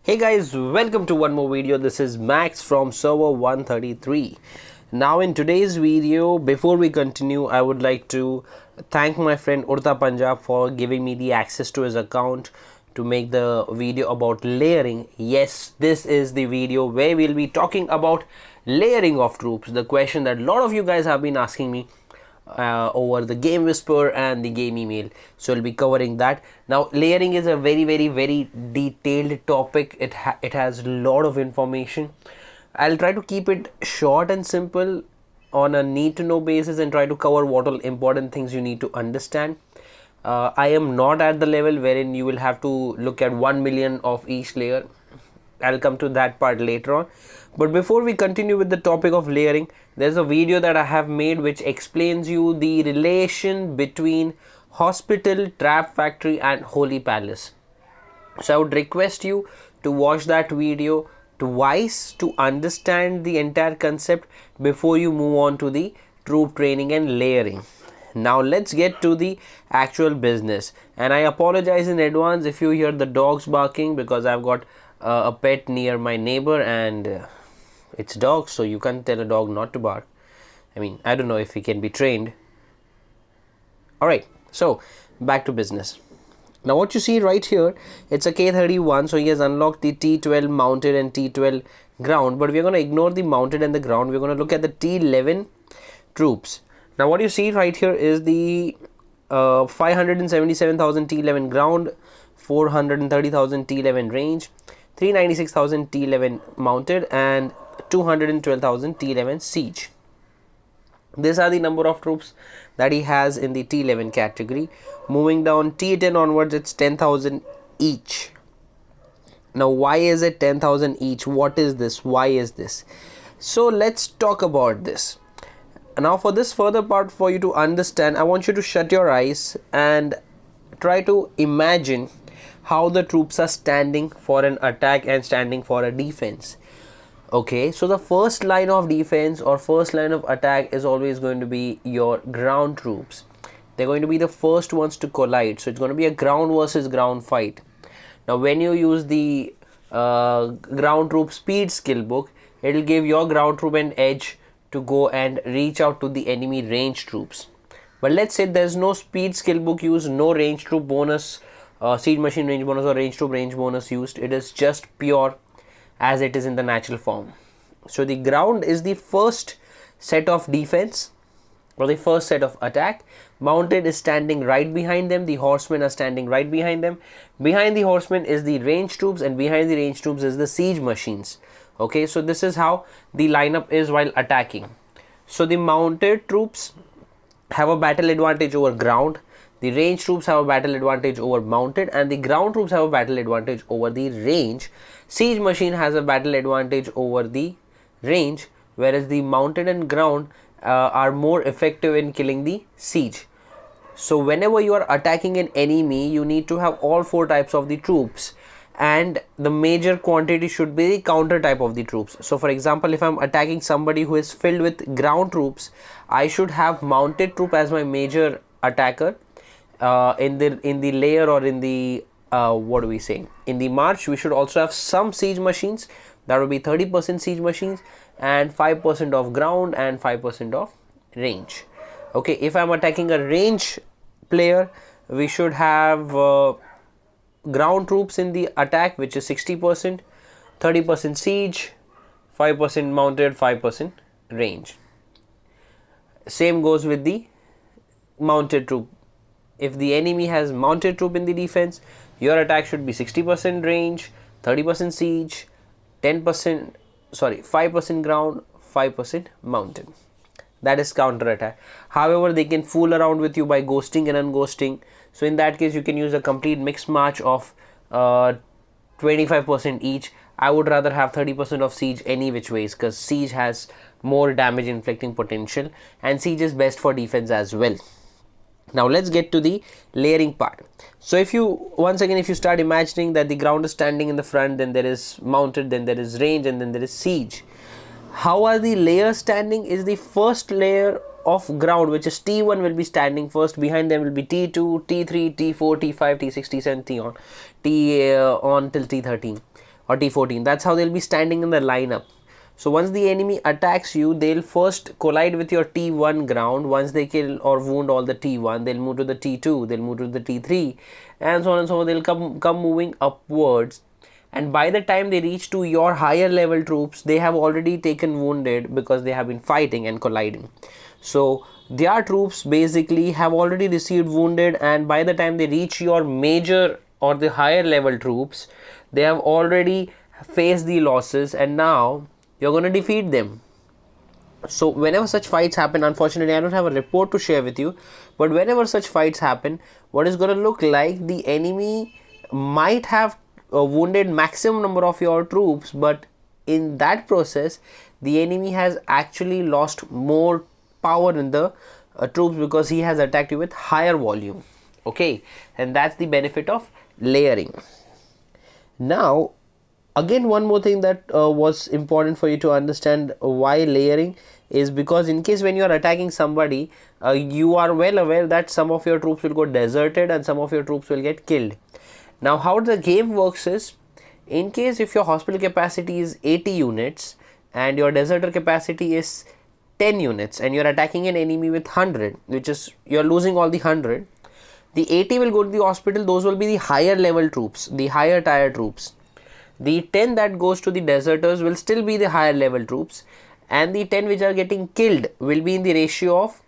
Hey guys, welcome to one more video. This is Max from server 133. Now in today's video, before we continue, I would like to thank my friend Urta Punjab for giving me the access to his account to make the video about layering. Yes, this is the video where we'll be talking about layering of troops, the question that a lot of you guys have been asking me over the game whisper and the game email. So I'll be covering that. Now layering is a very detailed topic. It has a lot of information. I'll try to keep it short and simple on a need to know basis and try to cover what all important things you need to understand. I am not at the level wherein you will have to look at 1 million of each layer. I'll come to that part later on. But before we continue with the topic of layering, there's a video that I have made which explains you the relation between hospital, trap factory and holy palace. So I would request you to watch that video twice to understand the entire concept before you move on to the troop training and layering. Now let's get to the actual business, and I apologize in advance if you hear the dogs barking because I've got a pet near my neighbor and it's dog, so you can't tell a dog not to bark. I mean, I don't know if he can be trained. Alright, so back to business. Now what you see right here, it's a K31, so he has unlocked the T12 mounted and T12 ground, but we're going to ignore the mounted and the ground. We're going to look at the T11 troops. Now what you see right here is the 577,000 T11 ground, 430,000 T11 range, 396,000 T11 mounted and 212,000 T11 siege. These are the number of troops that he has in the T11 category. Moving down T10 onwards, it's 10,000 each. Now why is it 10,000 each? What is this? Why is this? So let's talk about this. Now for this further part, for you to understand, I want you to shut your eyes and try to imagine how the troops are standing for an attack and standing for a defense. Okay, so the first line of defense or first line of attack is always going to be your ground troops. They're going to be the first ones to collide, so it's going to be a ground versus ground fight. Now when you use the ground troop speed skill book, it will give your ground troop an edge to go and reach out to the enemy range troops. But let's say there's no speed skill book used, no range troop bonus, siege machine range bonus or range troop range bonus used. It is just pure as it is in the natural form. So the ground is the first set of defense or the first set of attack. Mounted is standing right behind them. The horsemen are standing right behind them. Behind the horsemen is the range troops, and behind the range troops is the siege machines. Okay, so this is how the lineup is while attacking. So the mounted troops have a battle advantage over ground, the range troops have a battle advantage over mounted, and the ground troops have a battle advantage over the range. Siege machine has a battle advantage over the range, whereas the mounted and ground are more effective in killing the siege. So whenever you are attacking an enemy, you need to have all four types of the troops, and the major quantity should be the counter type of the troops. So for example, if I'm attacking somebody who is filled with ground troops, I should have mounted troop as my major attacker. In the layer or in the what do we say, in the march, we should also have some siege machines. That would be 30% siege machines and 5% of ground and 5% of range. Okay, if I'm attacking a range player, we should have ground troops in the attack, which is 60%, 30% siege, 5% mounted, 5% range. Same goes with the mounted troop. If the enemy has mounted troop in the defense, your attack should be 60% range, 30% siege, 5% ground, 5% mounted. That is counter attack. However, they can fool around with you by ghosting and unghosting. So in that case, you can use a complete mixed match of 25% each. I would rather have 30% of siege any which ways, because siege has more damage inflicting potential and siege is best for defense as well. Now let's get to the layering part. So if you start imagining that the ground is standing in the front, then there is mounted, then there is range, and then there is siege. How are the layers standing? Is the first layer of ground, which is T1, will be standing first. Behind them will be T2, T3, T4, T5, T6, T7, T on till T13. or T14. That's how they'll be standing in the lineup. So once the enemy attacks you, they'll first collide with your T1 ground. Once they kill or wound all the T1, they'll move to the T2, they'll move to the T3, and so on and so on. They'll come moving upwards, and by the time they reach to your higher level troops, they have already taken wounded because they have been fighting and colliding. So their troops basically have already received wounded, and by the time they reach your major or the higher level troops, they have already faced the losses, and now you're going to defeat them. So whenever such fights happen, unfortunately I don't have a report to share with you, but whenever such fights happen, what is going to look like, the enemy might have wounded maximum number of your troops, but in that process the enemy has actually lost more power in the troops because he has attacked you with higher volume. Okay, and that's the benefit of layering. Now again, one more thing that was important for you to understand why layering is because in case when you are attacking somebody, you are well aware that some of your troops will go deserted and some of your troops will get killed. Now how the game works is, in case if your hospital capacity is 80 units and your deserter capacity is 10 units and you're attacking an enemy with 100, which is you're losing all the 100, the 80 will go to the hospital. Those will be the higher level troops, the higher tier troops. The 10 that goes to the deserters will still be the higher level troops, and the 10 which are getting killed will be in the ratio of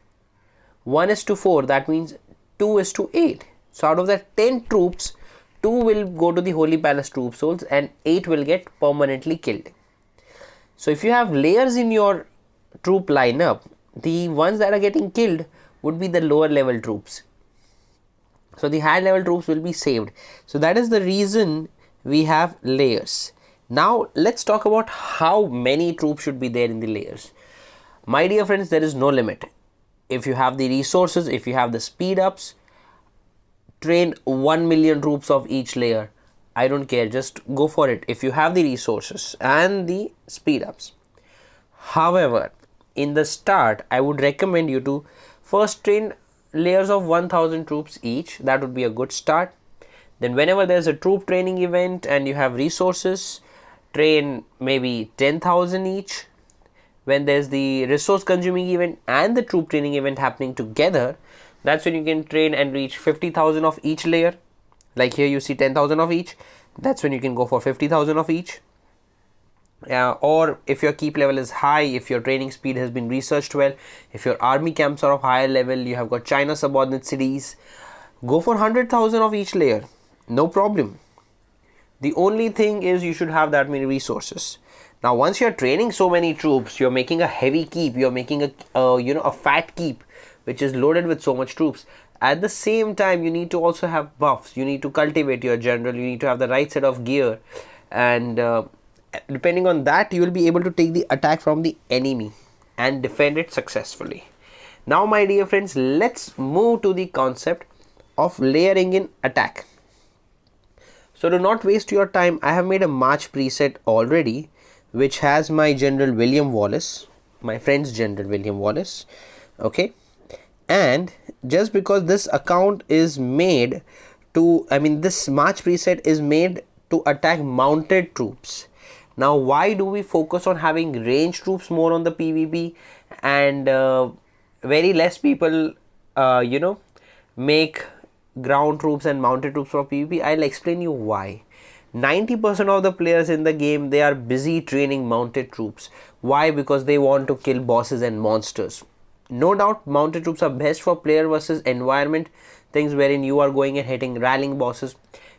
1:4. That means 2:8. So out of that 10 troops, 2 will go to the Holy Palace troop souls and 8 will get permanently killed. So if you have layers in your troop lineup, the ones that are getting killed would be the lower level troops. So the higher level troops will be saved. So that is the reason we have layers. Now let's talk about how many troops should be there in the layers. My dear friends, there is no limit. If you have the resources, if you have the speed ups, train 1 million troops of each layer. I don't care, just go for it if you have the resources and the speed ups. However, in the start, I would recommend you to first train layers of 1000 troops each. That would be a good start. Then whenever there's a troop training event and you have resources, train maybe 10,000 each. When there's the resource consuming event and the troop training event happening together, that's when you can train and reach 50,000 of each layer. Like here you see 10,000 of each. That's when you can go for 50,000 of each. Or if your keep level is high, if your training speed has been researched well, if your army camps are of higher level, you have got China subordinate cities, go for 100,000 of each layer. No problem. The only thing is you should have that many resources. Now once you're training so many troops, you're making a heavy keep, you're making a fat keep which is loaded with so much troops. At the same time, you need to also have buffs. You need to cultivate your general, you need to have the right set of gear, and depending on that you will be able to take the attack from the enemy and defend it successfully. Now my dear friends, let's move to the concept of layering in attack. So to not waste your time, I have made a March preset already which has my General William Wallace, my friend's General William Wallace. Okay, and just because this account is made to, this March preset is made to attack mounted troops. Now why do we focus on having ranged troops more on the PvP and very less people make ground troops and mounted troops for PvP? I'll explain you why. 90% of the players in the game, they are busy training mounted troops. Why? Because they want to kill bosses and monsters. No doubt mounted troops are best for player versus environment things wherein you are going and hitting rallying bosses.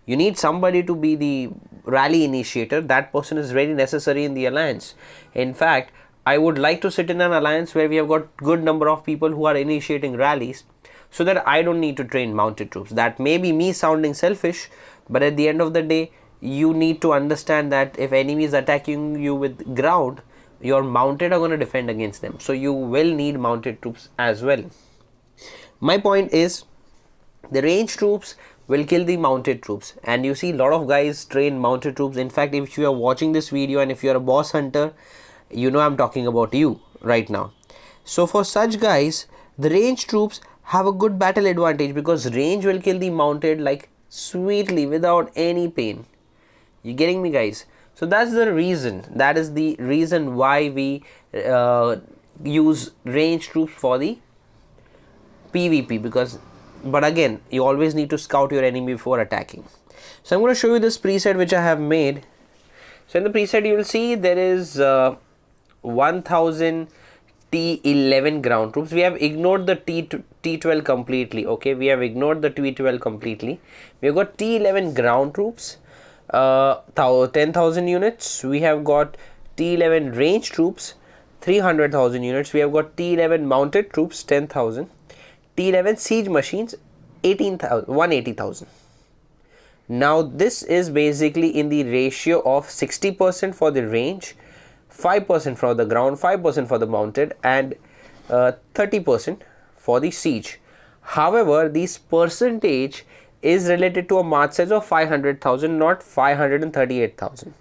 You need somebody to be the rally initiator. That person is very necessary in the alliance. In fact, I would like to sit in an alliance where we have got good number of people who are initiating rallies, so that I don't need to train mounted troops. That may be me sounding selfish, but at the end of the day, you need to understand that if enemy is attacking you with ground, your mounted are going to defend against them. So you will need mounted troops as well. My point is, the ranged troops will kill the mounted troops, and you see a lot of guys train mounted troops. In fact, if you are watching this video and if you are a boss hunter, you know I'm talking about you right now. So for such guys, the ranged troops have a good battle advantage because range will kill the mounted like sweetly without any pain. You getting me, guys? So that's the reason. That is the reason why we use range troops for the PvP, because, but again, you always need to scout your enemy before attacking. So I'm going to show you this preset which I have made. So in the preset you will see there is 1000 T11 ground troops. We have ignored the T12 completely. Okay, we have ignored the T12 completely. We have got T11 ground troops, 10,000 units. We have got T11 range troops, 300,000 units. We have got T11 mounted troops, 10,000. T11 siege machines, 180,000. Now this is basically in the ratio of 60% for the range, 5% for the ground, 5% for the mounted, and 30% for the siege. However, this percentage is related to a march size of 500,000, not 538,000.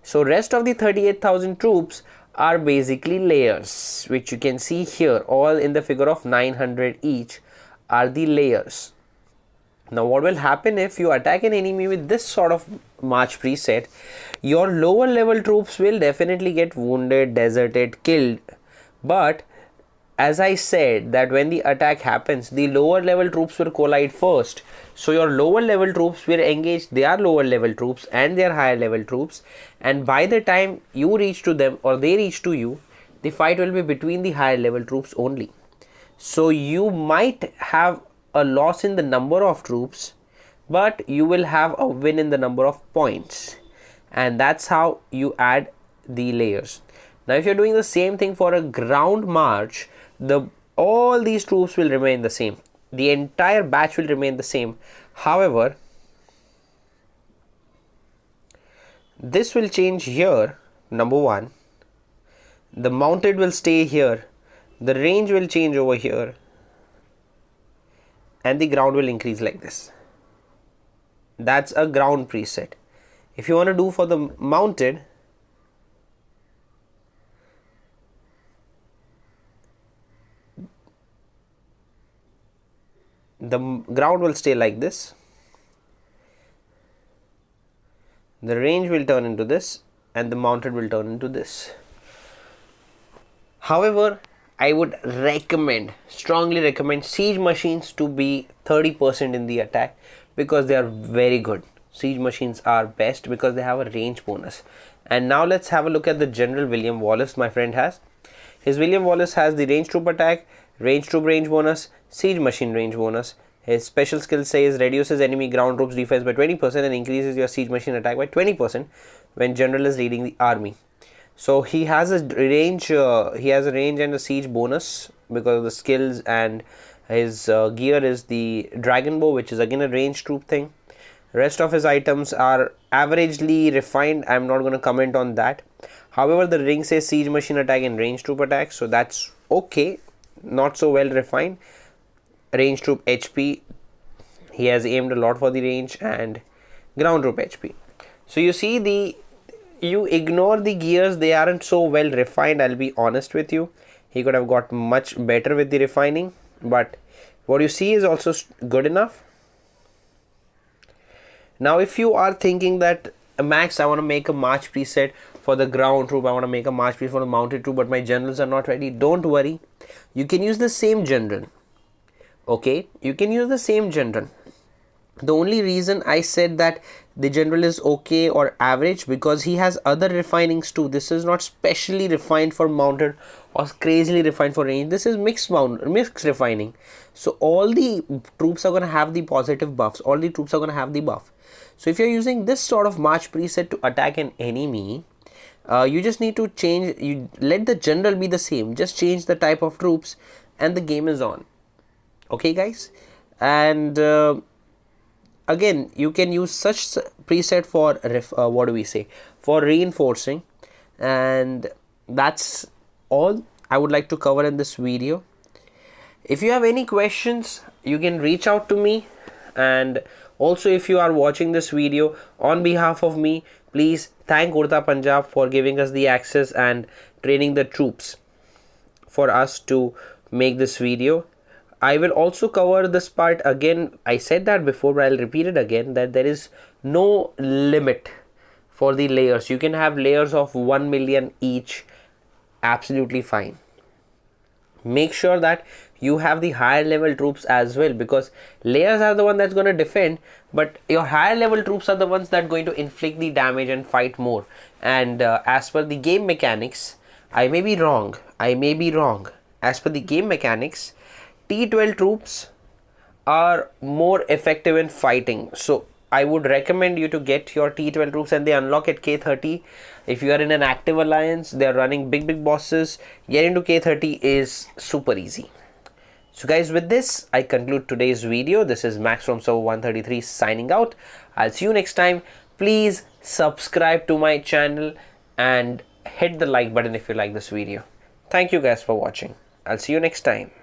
So rest of the 38,000 troops are basically layers, which you can see here, all in the figure of 900 each are the layers. Now what will happen if you attack an enemy with this sort of march preset? Your lower level troops will definitely get wounded, deserted, killed. But as I said, that when the attack happens, the lower level troops will collide first. So your lower level troops will engage their lower level troops and their higher level troops, and by the time you reach to them or they reach to you, the fight will be between the higher level troops only. So you might have a loss in the number of troops, but you will have a win in the number of points, and that's how you add the layers. Now if you're doing the same thing for a ground march, all these troops will remain the same, the entire batch will remain the same. However, this will change here. Number one, the mounted will stay here, the range will change over here, and the ground will increase like this. That's a ground preset. If you want to do for the mounted, the ground will stay like this, the range will turn into this, and the mounted will turn into this. However, I would strongly recommend siege machines to be 30% in the attack, because they are very good. Siege machines are best because they have a range bonus. And now let's have a look at the General William Wallace my friend has. His William Wallace has the range troop attack, range troop range bonus, siege machine range bonus. His special skill says reduces enemy ground troops defense by 20% and increases your siege machine attack by 20% when general is leading the army. So he has a range and a siege bonus because of the skills, and his gear is the dragon bow, which is again a range troop thing. Rest of his items are averagely refined. I'm not going to comment on that. However, the ring says siege machine attack and range troop attack, so that's okay, not so well refined. Range troop HP, he has aimed a lot for the range, and ground troop HP. So you see, you ignore the gears, they aren't so well refined, I'll be honest with you. He could have got much better with the refining, but what you see is also good enough. Now if you are thinking that Max, I want to make a march preset for the ground troop, I want to make a march preset for the mounted troop, but my generals are not ready, don't worry, you can use the same general. Okay, you can use the same general. The only reason I said that the general is okay or average, because he has other refinings too. This is not specially refined for mounted or crazily refined for range. This is mixed refining. So all the troops are going to have the positive buffs. All the troops are going to have the buff. So if you're using this sort of march preset to attack an enemy, you just need to change, you let the general be the same, just change the type of troops and the game is on. Okay guys, and again you can use such preset for for reinforcing, and that's all I would like to cover in this video. If you have any questions, you can reach out to me, and also if you are watching this video on behalf of me, please thank Urta Punjab for giving us the access and training the troops for us to make this video. I will also cover this part again. I said that before, but I'll repeat it again, that there is no limit for the layers. You can have layers of 1 million each, absolutely fine. Make sure that you have the higher level troops as well, because layers are the one that's going to defend, but your higher level troops are the ones that are going to inflict the damage and fight more. And as per the game mechanics, I may be wrong, as per the game mechanics, T12 troops are more effective in fighting. So I would recommend you to get your T12 troops, and they unlock at K30. If you are in an active alliance, they are running big bosses, getting to K30 is super easy. So guys, with this I conclude today's video. This is Max from Server 133 signing out. I'll see you next time. Please subscribe to my channel and hit the like button if you like this video. Thank you guys for watching. I'll see you next time.